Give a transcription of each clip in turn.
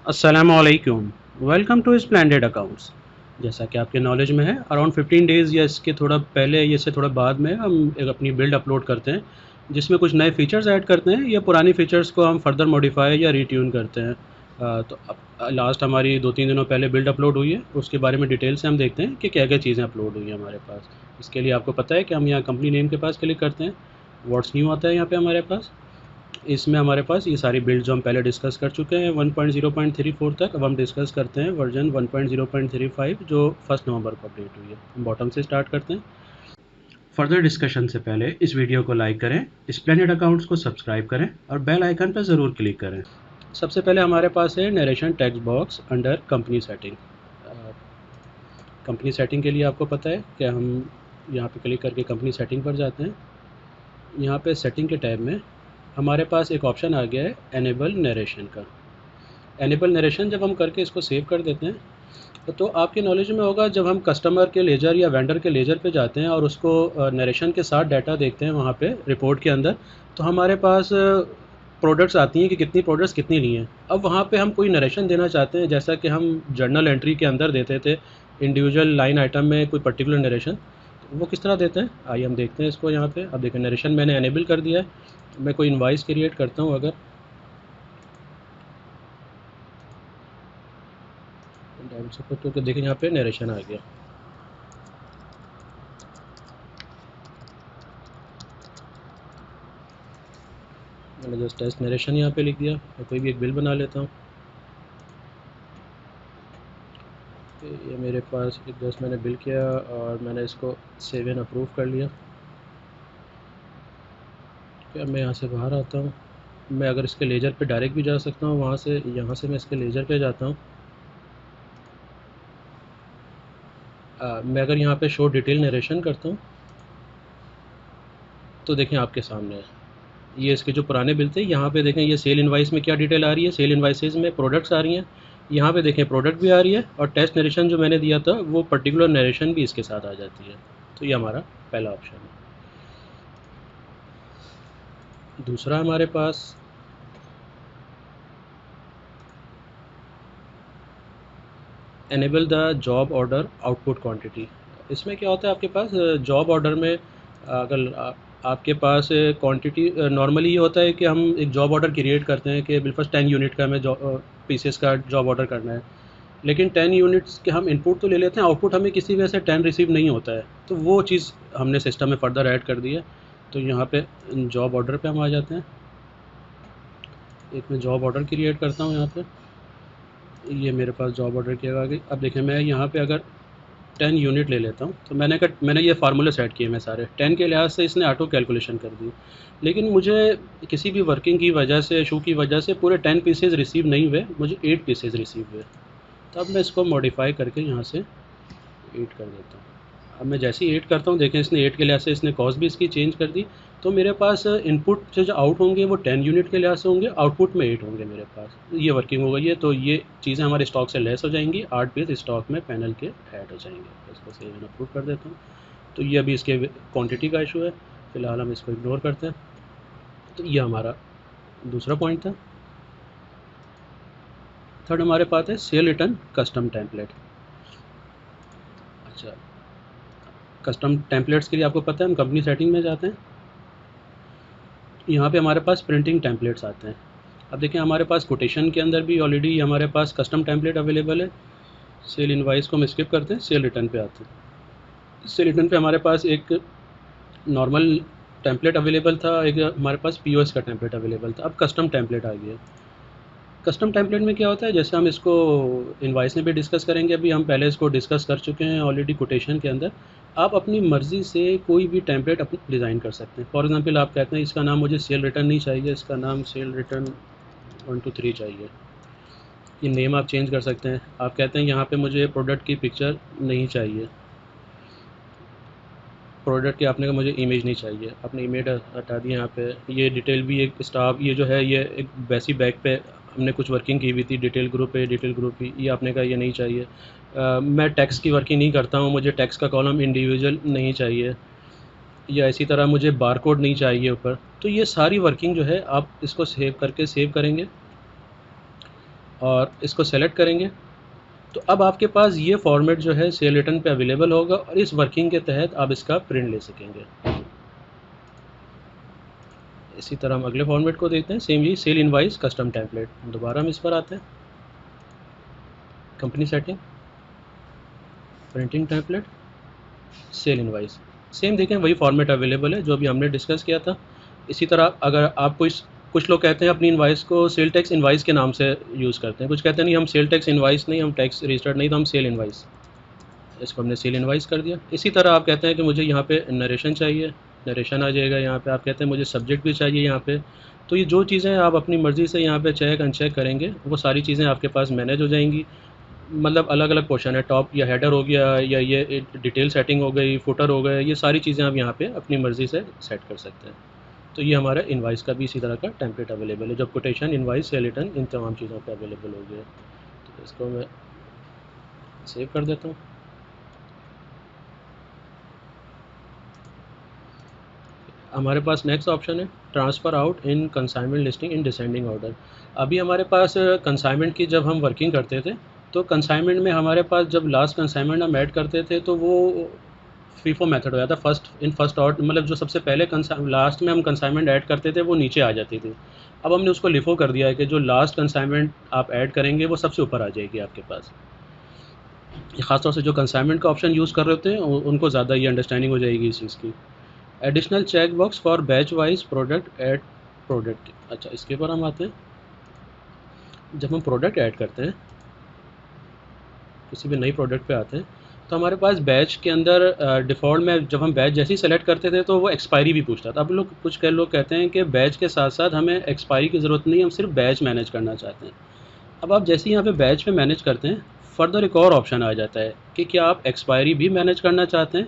अस्सलामुअलैकुम। Welcome to splendid accounts. जैसा कि आपके नॉलेज में है, अराउंड 15 डेज़ या इसके थोड़ा पहले या इससे थोड़ा बाद में हम एक अपनी बिल्ड अपलोड करते हैं, जिसमें कुछ नए फीचर्स ऐड करते हैं या पुरानी फीचर्स को हम फर्दर मॉडिफाई या रीट्यून करते हैं। तो अब लास्ट हमारी 2-3 दिनों पहले बिल्ड अपलोड हुई है, उसके बारे में डिटेल से हम देखते हैं कि क्या-क्या चीज़ें अपलोड हुई हैं हमारे पास। इसके लिए आपको पता है कि हम यहाँ कंपनी नेम के पास क्लिक करते हैं, व्हाट्स न्यू आता है यहाँ पे हमारे पास। इसमें हमारे पास ये सारी बिल्ड जो हम पहले डिस्कस कर चुके हैं 1.0.34 तक। अब हम डिस्कस करते हैं वर्जन 1.0.35 जो 1 नवंबर को अपडेट हुई है। हम बॉटम से स्टार्ट करते हैं। फर्दर डिस्कशन से पहले इस वीडियो को लाइक करें, स्प्लेंडेड अकाउंट्स को सब्सक्राइब करें और बेल आइकन पर ज़रूर क्लिक करें। सबसे पहले हमारे पास है narration text box under company setting. Company setting के लिए आपको पता है कि हम यहाँ पे क्लिक करके कंपनी सेटिंग पर जाते हैं। यहाँ पे सेटिंग के टैब में हमारे पास एक ऑप्शन आ गया है एनेबल नरेशन का। एनेबल नरेशन जब हम करके इसको सेव कर देते हैं तो आपके नॉलेज में होगा, जब हम कस्टमर के लेजर या वेंडर के लेजर पे जाते हैं और उसको नरेशन के साथ डाटा देखते हैं वहाँ पे रिपोर्ट के अंदर, तो हमारे पास प्रोडक्ट्स आती हैं कि कितनी प्रोडक्ट्स कितनी ली हैं। अब वहाँ पे हम कोई नरेशन देना चाहते हैं, जैसा कि हम जर्नल एंट्री के अंदर देते थे इंडिविजुअल लाइन आइटम में कोई पर्टिकुलर नरेशन, तो वो किस तरह देते हैं आइए हम देखते हैं इसको। यहाँ पे अब देखें नरेशन मैंने एनेबल कर दिया है। मैं कोई इनवाइस क्रिएट करता हूँ, अगर डाउन सपोर्ट तो देखें यहाँ पे नरेशन आ गया। मैंने जस्ट टेस्ट नरेशन यहाँ पे लिख दिया और कोई भी एक बिल बना लेता हूँ। ये मेरे पास एक जस्ट मैंने बिल किया और मैंने इसको सेव एंड अप्रूव कर लिया। क्या मैं यहाँ से बाहर आता हूँ, मैं अगर इसके लेजर पे डायरेक्ट भी जा सकता हूँ, वहाँ से यहाँ से मैं इसके लेजर पे जाता हूँ। मैं अगर यहाँ पे शो डिटेल नरेशन करता हूँ तो देखें आपके सामने है ये इसके जो पुराने बिल थे। यहाँ पे देखें ये सेल इनवाइस में क्या डिटेल आ रही है, सेल इनवाइसेस में प्रोडक्ट्स आ रही हैं। यहाँ पे देखें प्रोडक्ट भी आ रही है और टेस्ट नरेशन जो मैंने दिया था वो पर्टिकुलर नरेशन भी इसके साथ आ जाती है। तो ये हमारा पहला ऑप्शन है। दूसरा हमारे पास enable the job order output quantity. इसमें क्या होता है आपके पास जॉब ऑर्डर में अगर आपके पास क्वांटिटी नॉर्मली ये होता है कि हम एक जॉब ऑर्डर क्रिएट करते हैं कि बिलफर्स्ट 10 यूनिट का हमें पीसेस का जॉब ऑर्डर करना है, लेकिन 10 यूनिट्स के हम इनपुट तो ले लेते हैं, आउटपुट हमें किसी वजह से 10 रिसीव नहीं होता है। तो वो चीज़ हमने सिस्टम में फर्दर ऐड कर दी है। तो यहाँ पे जॉब ऑर्डर पे हम आ जाते हैं। एक मैं जॉब ऑर्डर क्रिएट करता हूँ यहाँ पे, ये मेरे पास जॉब ऑर्डर की आ गई। अब देखें मैं यहाँ पे अगर 10 यूनिट ले लेता हूँ तो मैंने ये फार्मूले सेट किए मैं सारे 10 के लिहाज से इसने ऑटो कैलकुलेशन कर दी। लेकिन मुझे किसी भी वर्किंग की वजह से, इशू की वजह से पूरे 10 पीसेज रिसीव नहीं हुए, मुझे 8 पीसेज रिसीव हुए। तब मैं इसको मॉडिफाई करके यहाँ से 8 कर देता हूँ। अब मैं जैसे ही 8 करता हूँ देखें इसने 8 के लिहाज से इसने कॉस्ट भी इसकी चेंज कर दी। तो मेरे पास इनपुट से जो आउट होंगे वो 10 यूनिट के लिहाज से होंगे, आउटपुट में 8 होंगे मेरे पास। ये वर्किंग हो गई है। तो ये चीज़ें हमारे स्टॉक से लेस हो जाएंगी, 8 पीस स्टॉक में पैनल के ऐड हो जाएंगे। इसको सेव एंड अप्रूव कर देता हूँ। तो ये अभी इसके क्वांटिटी का इशू है, फ़िलहाल हम इसको इग्नोर करते हैं। तो ये हमारा दूसरा पॉइंट था। थर्ड हमारे पास है सेल रिटर्न कस्टम टेम्पलेट। अच्छा, कस्टम टेम्पलेट्स के लिए आपको पता है हम कंपनी सेटिंग में जाते हैं। यहाँ पे हमारे पास प्रिंटिंग टेम्पलेट्स आते हैं। अब देखें हमारे पास कोटेशन के अंदर भी ऑलरेडी हमारे पास कस्टम टेम्पलेट अवेलेबल है। सेल इनवाइस को हम स्किप करते हैं, सेल रिटर्न पे आते हैं। सेल रिटर्न पे हमारे पास एक नॉर्मल टेम्पलेट अवेलेबल था, एक हमारे पास पीओएस का टेम्पलेट अवेलेबल था। अब कस्टम टेम्पलेट आ गया। कस्टम टेम्पलेट में क्या होता है, जैसे हम इसको इनवाइस में भी डिस्कस करेंगे, अभी हम पहले इसको डिस्कस कर चुके हैं ऑलरेडी कोटेशन के अंदर। आप अपनी मर्ज़ी से कोई भी टेम्पलेट अपनी डिज़ाइन कर सकते हैं। फॉर एग्जांपल आप कहते हैं इसका नाम मुझे सेल रिटर्न नहीं चाहिए, इसका नाम सेल रिटर्न 1 2 3 चाहिए। ये नेम आप चेंज कर सकते हैं। आप कहते हैं यहाँ पे मुझे प्रोडक्ट की पिक्चर नहीं चाहिए, प्रोडक्ट की आपने कहा मुझे इमेज नहीं चाहिए, आपने इमेज हटा दी। यहाँ पे ये डिटेल भी एक स्टाफ, ये जो है ये एक वैसी बैक पे हमने कुछ वर्किंग की हुई थी, डिटेल ग्रुप है, डिटेल ग्रुप की, ये आपने कहा ये नहीं चाहिए। मैं टैक्स की वर्किंग नहीं करता हूँ, मुझे टैक्स का कॉलम इंडिविजुअल नहीं चाहिए, या इसी तरह मुझे बारकोड नहीं चाहिए ऊपर। तो ये सारी वर्किंग जो है आप इसको सेव करके सेव करेंगे। और इसको सेलेक्ट करेंगे। तो अब आपके पास ये फॉर्मेट जो है सेल रिटर्न पे अवेलेबल होगा और इस वर्किंग के तहत आप इसका प्रिंट ले सकेंगे। इसी तरह हम अगले फॉर्मेट को देखते हैं, सेम यही सेल इनवाइस कस्टम टेम्पलेट। दोबारा हम इस पर आते हैं, company setting, printing template, cell invoice. Same देखें वही फॉर्मेट अवेलेबल है जो अभी हमने डिस्कस किया था। इसी तरह अगर आप कुछ लोग कहते हैं अपनी इनवाइस को सेल टैक्स इनवाइस के नाम से यूज़ करते हैं, कुछ कहते हैं नहीं हम सेल टैक्स इनवाइस नहीं, हम टैक्स रजिस्टर्ड नहीं, तो हम सेल इनवाइस, इसको हमने सेल इनवाइस कर दिया। इसी तरह आप कहते हैं कि मुझे यहाँ पे नरेशन चाहिए, नरेशन आ जाएगा यहाँ पे। आप कहते हैं मुझे सब्जेक्ट भी चाहिए यहाँ पे, तो ये जो चीज़ें आप अपनी मर्ज़ी से यहाँ पे चेक अनचेक करेंगे वो सारी चीज़ें आपके पास मैनेज हो जाएंगी। मतलब अलग अलग पोर्शन है, टॉप या हेडर हो गया या ये डिटेल सेटिंग हो गई, फुटर हो गया, ये सारी चीज़ें आप यहाँ पे अपनी मर्ज़ी से सेट कर सकते हैं। तो ये हमारा इनवाइस का भी इसी तरह का टेम्पलेट अवेलेबल है, जब कोटेशन इनवाइस सेल रिटर्न इन तमाम चीज़ों पे अवेलेबल हो गया। तो इसको मैं सेव कर देता हूँ। हमारे पास नेक्स्ट ऑप्शन है transfer out in consignment listing in descending order. अभी हमारे पास कंसाइनमेंट की जब हम वर्किंग करते थे तो कंसाइनमेंट में हमारे पास जब लास्ट कंसाइनमेंट हम ऐड करते थे तो वो फीफो मेथड हो जाता, फर्स्ट ऑर्डर, मतलब जो सबसे पहले लास्ट में हम कंसाइनमेंट ऐड करते थे वो नीचे आ जाती थी। अब हमने उसको लिफो कर दिया है कि जो लास्ट कंसाइनमेंट आप ऐड करेंगे वो सबसे ऊपर आ जाएगी आपके पास। ख़ासतौर से जो कंसाइनमेंट का ऑप्शन यूज़ कर रहे होते हैं उनको ज़्यादा ये अंडरस्टैंडिंग हो जाएगी इस चीज़ की। Additional check box for batch wise product add product. अच्छा, इसके ऊपर हम आते हैं। जब हम प्रोडक्ट ऐड करते हैं, किसी भी नई प्रोडक्ट पे आते हैं, तो हमारे पास बैच के अंदर डिफ़ॉल्ट में जब हम बैच जैसे ही सेलेक्ट करते थे तो वो एक्सपायरी भी पूछता था। अब कुछ लोग कहते हैं कि बैच के साथ साथ हमें एक्सपायरी की ज़रूरत नहीं, हम सिर्फ बैच मैनेज करना चाहते हैं। अब आप जैसे ही यहाँ पे बैच पे मैनेज करते हैं, फर्दर एक और ऑप्शन आ जाता है कि क्या आप एक्सपायरी भी मैनेज करना चाहते हैं।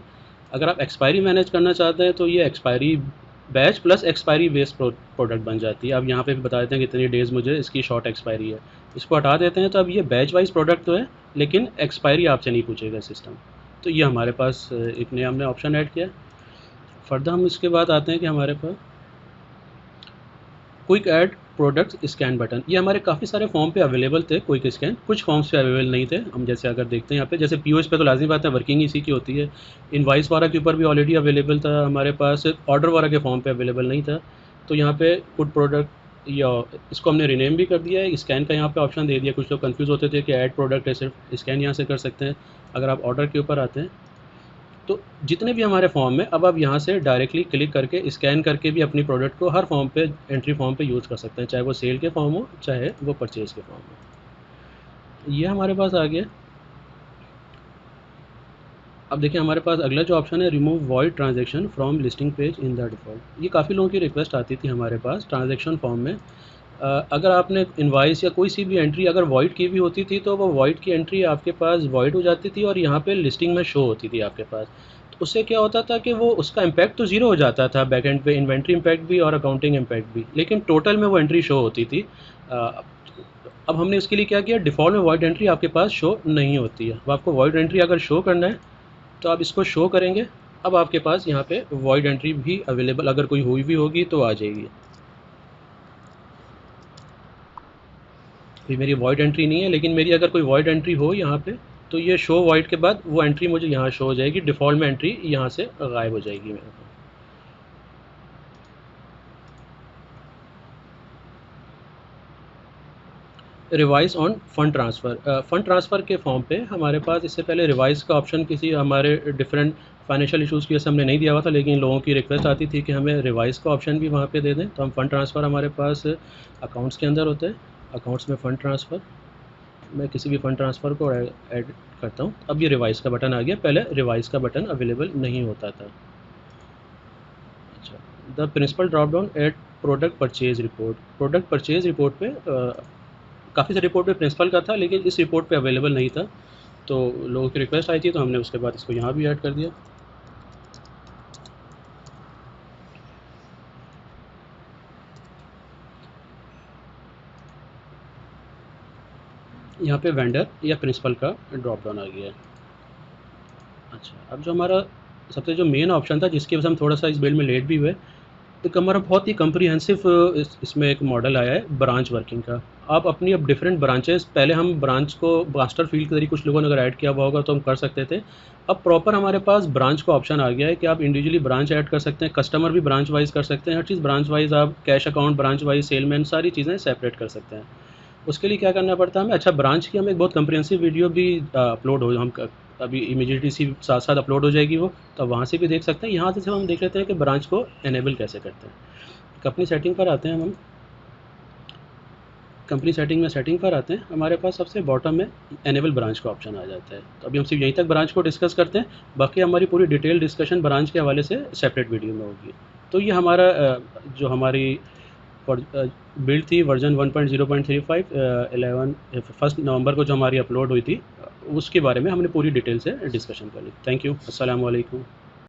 अगर आप एक्सपायरी मैनेज करना चाहते हैं तो ये expiry batch plus expiry based product बन जाती है। अब यहाँ पे भी बता देते हैं कितनी डेज़ मुझे इसकी शॉर्ट एक्सपायरी है, इसको हटा देते हैं तो अब ये बैच वाइज प्रोडक्ट तो है लेकिन एक्सपायरी आपसे नहीं पूछेगा सिस्टम। तो ये हमारे पास एक नया हमने ऑप्शन ऐड किया। फर्दर हम इसके बाद आते हैं कि हमारे पास quick add products scan button. ये हमारे काफ़ी सारे फॉर्म पे अवेलेबल थे क्विक स्कैन, कुछ फॉर्म्स पे अवेलेबल नहीं थे। हम जैसे अगर देखते हैं यहाँ पे, जैसे पीओएस पे तो लाजमी बात है वर्किंग इसी की होती है। इनवाइस वाला के ऊपर भी ऑलरेडी अवेलेबल था हमारे पास, ऑर्डर वाला के फॉर्म पे अवेलेबल नहीं था। तो यहाँ पे गुड प्रोडक्ट या इसको हमने रिनेम भी कर दिया है, स्कैन का यहाँ पे ऑप्शन दे दिया। कुछ लोग कंफ्यूज होते थे कि ऐड प्रोडक्ट है, सिर्फ स्कैन यहाँ से कर सकते हैं। अगर आप ऑर्डर के ऊपर आते हैं तो जितने भी हमारे फॉर्म में, अब आप यहाँ से डायरेक्टली क्लिक करके स्कैन करके भी अपनी प्रोडक्ट को हर फॉर्म पे, एंट्री फॉर्म पे यूज़ कर सकते हैं, चाहे वो सेल के फॉर्म हो चाहे वो परचेज़ के फॉर्म हो। ये हमारे पास आ गया। अब देखिए हमारे पास अगला जो ऑप्शन है remove void transaction from listing page in the default. ये काफ़ी लोगों की रिक्वेस्ट आती थी हमारे पास ट्रांजैक्शन फॉर्म में। अगर आपने इनवाइस या कोई सी भी एंट्री अगर वॉइड की भी होती थी तो वो वॉइड की एंट्री आपके पास वॉइड हो जाती थी और यहाँ पे लिस्टिंग में शो होती थी आपके पास। तो उससे क्या होता था कि वो उसका इम्पैक्ट तो ज़ीरो हो जाता था बैक एंड पे, इन्वेंट्री इम्पैक्ट भी और अकाउंटिंग इम्पैक्ट भी, लेकिन टोटल में वो एंट्री शो होती थी। अब हमने उसके लिए क्या किया, डिफ़ॉल्ट में वॉइड एंट्री आपके पास शो नहीं होती है। अब आपको वॉइड एंट्री अगर शो करना है तो आप इसको शो करेंगे। अब आपके पास यहाँ पे वॉइड एंट्री भी अवेलेबल, अगर कोई हुई भी होगी तो आ जाएगी। अभी मेरी वॉइड एंट्री नहीं है, लेकिन मेरी अगर कोई वॉइड एंट्री हो यहाँ पे तो ये शो वॉइड के बाद वो एंट्री मुझे यहाँ शो हो जाएगी, डिफ़ॉल्ट में एंट्री यहाँ से गायब हो जाएगी मेरे को। Revise on fund transfer. Fund transfer के फॉर्म पे हमारे पास इससे पहले रिवाइज़ का ऑप्शन किसी हमारे डिफरेंट फाइनेंशियल इशूज़ की वजह से हमने नहीं दिया हुआ था, लेकिन लोगों की रिक्वेस्ट आती थी कि हमें रिवाइज़ का ऑप्शन भी वहाँ पे दे दें। तो हम फ़ंड ट्रांसफ़र हमारे पास अकाउंट्स के अंदर होते हैं, अकाउंट्स में फ़ंड ट्रांसफ़र, मैं किसी भी फ़ंड ट्रांसफ़र को ऐड करता हूँ। अब ये रिवाइज़ का बटन आ गया, पहले रिवाइज़ का बटन अवेलेबल नहीं होता था। अच्छा, the principal drop down at product purchase report. Product purchase report पे काफ़ी सारे रिपोर्ट पे प्रिंसिपल का था लेकिन इस रिपोर्ट पे अवेलेबल नहीं था, तो लोगों की रिक्वेस्ट आई थी तो हमने उसके बाद इसको यहाँ भी ऐड कर दिया। यहाँ पे वेंडर या प्रिंसिपल का ड्रॉप डाउन आ गया है। अच्छा, अब जो हमारा सबसे जो मेन ऑप्शन था जिसकी वजह से हम थोड़ा सा इस बिल्ड में लेट भी हुए, एक हमारा बहुत ही कम्प्रिहेंसिव इसमें एक मॉडल आया है ब्रांच वर्किंग का। आप अपनी अब डिफरेंट ब्रांचेस, पहले हम ब्रांच को मास्टर फील्ड के जरिए कुछ लोगों ने अगर ऐड किया हुआ होगा तो हम कर सकते थे। अब प्रॉपर हमारे पास ब्रांच का ऑप्शन आ गया है कि आप इंडिविजुअली ब्रांच ऐड कर सकते हैं, कस्टमर भी ब्रांच वाइज कर सकते हैं, हर चीज़ ब्रांच वाइज, आप cash account branch wise, salesman, सारी चीज़ें सेपरेट कर सकते हैं। उसके लिए क्या करना पड़ता है हमें, अच्छा ब्रांच की हम एक बहुत कम्प्रिहेंसिव वीडियो भी अपलोड हो हम अभी इमीडिएटली सी साथ साथ अपलोड हो जाएगी वो, तो वहाँ से भी देख सकते हैं। यहाँ से सिर्फ हम देख लेते हैं कि ब्रांच को एनेबल कैसे करते हैं। कंपनी सेटिंग पर आते हैं हम। कंपनी सेटिंग में सेटिंग पर आते हैं, हमारे पास सबसे बॉटम में एनेबल ब्रांच का ऑप्शन आ जाता है। तो अभी हम सिर्फ यहीं तक ब्रांच को डिस्कस करते हैं, बाकी हमारी पूरी डिटेल डिस्कशन ब्रांच के हवाले से सेपरेट वीडियो में होगी। तो ये हमारा जो हमारी बिल्ड थी वर्जन 1.0.35 11 1 नवंबर को जो हमारी अपलोड हुई थी, उसके बारे में हमने पूरी डिटेल से डिस्कशन कर ली। Thank you. अस्सलाम वालेकुम।